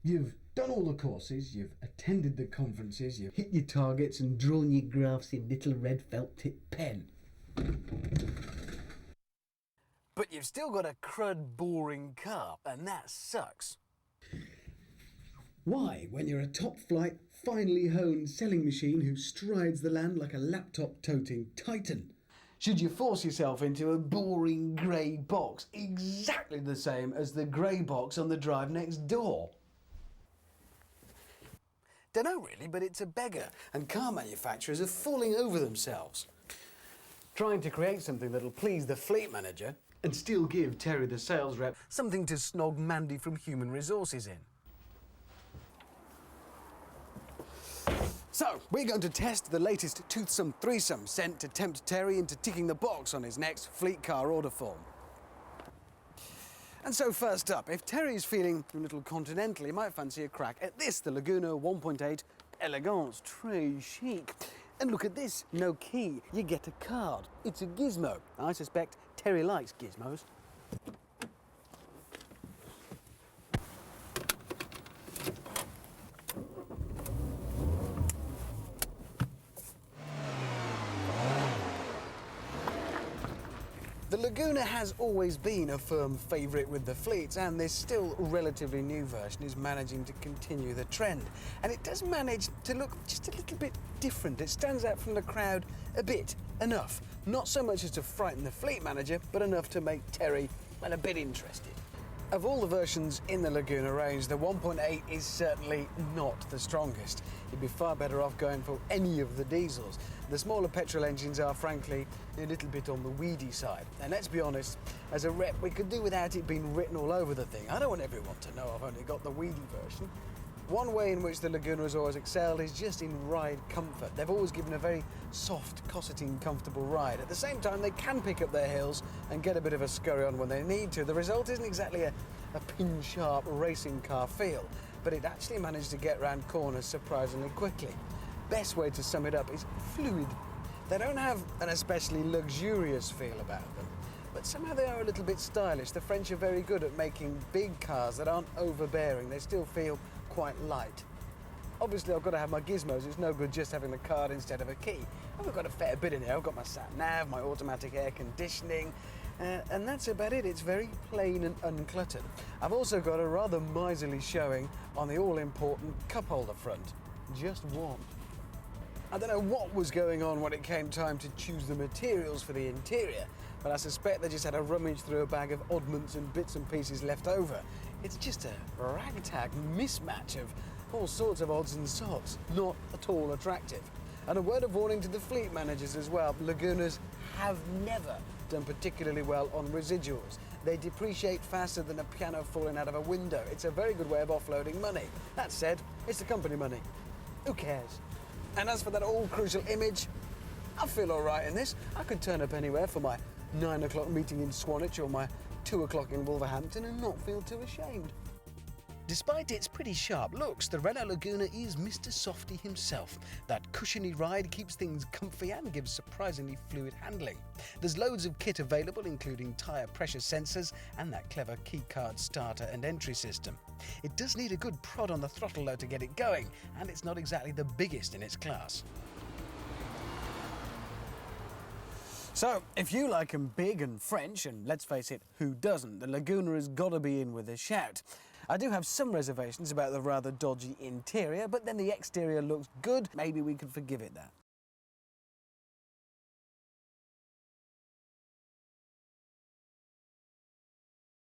You've done all the courses, you've attended the conferences, you've hit your targets and drawn your graphs in little red felt tip pen. But you've still got a crud boring car, and that sucks. Why, when you're a top-flight, finely honed selling machine who strides the land like a laptop-toting titan, should you force yourself into a boring grey box exactly the same as the grey box on the drive next door? Dunno really, but it's a beggar, and car manufacturers are falling over themselves, trying to create something that'll please the fleet manager And still give Terry the sales rep something to snog Mandy from Human Resources in. So, we're going to test the latest toothsome threesome sent to tempt Terry into ticking the box on his next fleet car order form. And so first up, if Terry's feeling a little continental, he might fancy a crack at this, the Laguna 1.8 Elegance, très chic. And look at this, no key, you get a card. It's a gizmo. I suspect Terry likes gizmos. The Laguna has always been a firm favourite with the fleets, and this still relatively new version is managing to continue the trend. And it does manage to look just a little bit different. It stands out from the crowd a bit, enough. Not so much as to frighten the fleet manager, but enough to make Terry, well, a bit interested. Of all the versions in the Laguna range, the 1.8 is certainly not the strongest. You'd be far better off going for any of the diesels. The smaller petrol engines are, frankly, a little bit on the weedy side. And let's be honest, as a rep, we could do without it being written all over the thing. I don't want everyone to know I've only got the weedy version. One way in which the Laguna has always excelled is just in ride comfort. They've always given a very soft, cosseting, comfortable ride. At the same time, they can pick up their heels and get a bit of a scurry on when they need to. The result isn't exactly a pin-sharp racing car feel, but it actually managed to get round corners surprisingly quickly. Best way to sum it up is fluid. They don't have an especially luxurious feel about them, but somehow they are a little bit stylish. The French are very good at making big cars that aren't overbearing. They still feel quite light. Obviously, I've got to have my gizmos. It's no good just having the card instead of a key. I've got a fair bit in here. I've got my sat-nav, my automatic air conditioning, and that's about it. It's very plain and uncluttered. I've also got a rather miserly showing on the all-important cup holder front. Just one. I don't know what was going on when it came time to choose the materials for the interior, but I suspect they just had a rummage through a bag of oddments and bits and pieces left over. It's just a ragtag mismatch of all sorts of odds and sods, not at all attractive. And a word of warning to the fleet managers as well, Lagunas have never done particularly well on residuals. They depreciate faster than a piano falling out of a window. It's a very good way of offloading money. That said, it's the company money. Who cares? And as for that all-crucial image, I feel all right in this. I could turn up anywhere for my 9 o'clock meeting in Swanage or my 2 o'clock in Wolverhampton and not feel too ashamed. Despite its pretty sharp looks, the Renault Laguna is Mr. Softy himself. That cushiony ride keeps things comfy and gives surprisingly fluid handling. There's loads of kit available, including tyre pressure sensors and that clever keycard starter and entry system. It does need a good prod on the throttle though to get it going, and it's not exactly the biggest in its class. So, if you like 'em big and French, and let's face it, who doesn't, the Laguna has got to be in with a shout. I do have some reservations about the rather dodgy interior, but then the exterior looks good. Maybe we could forgive it that.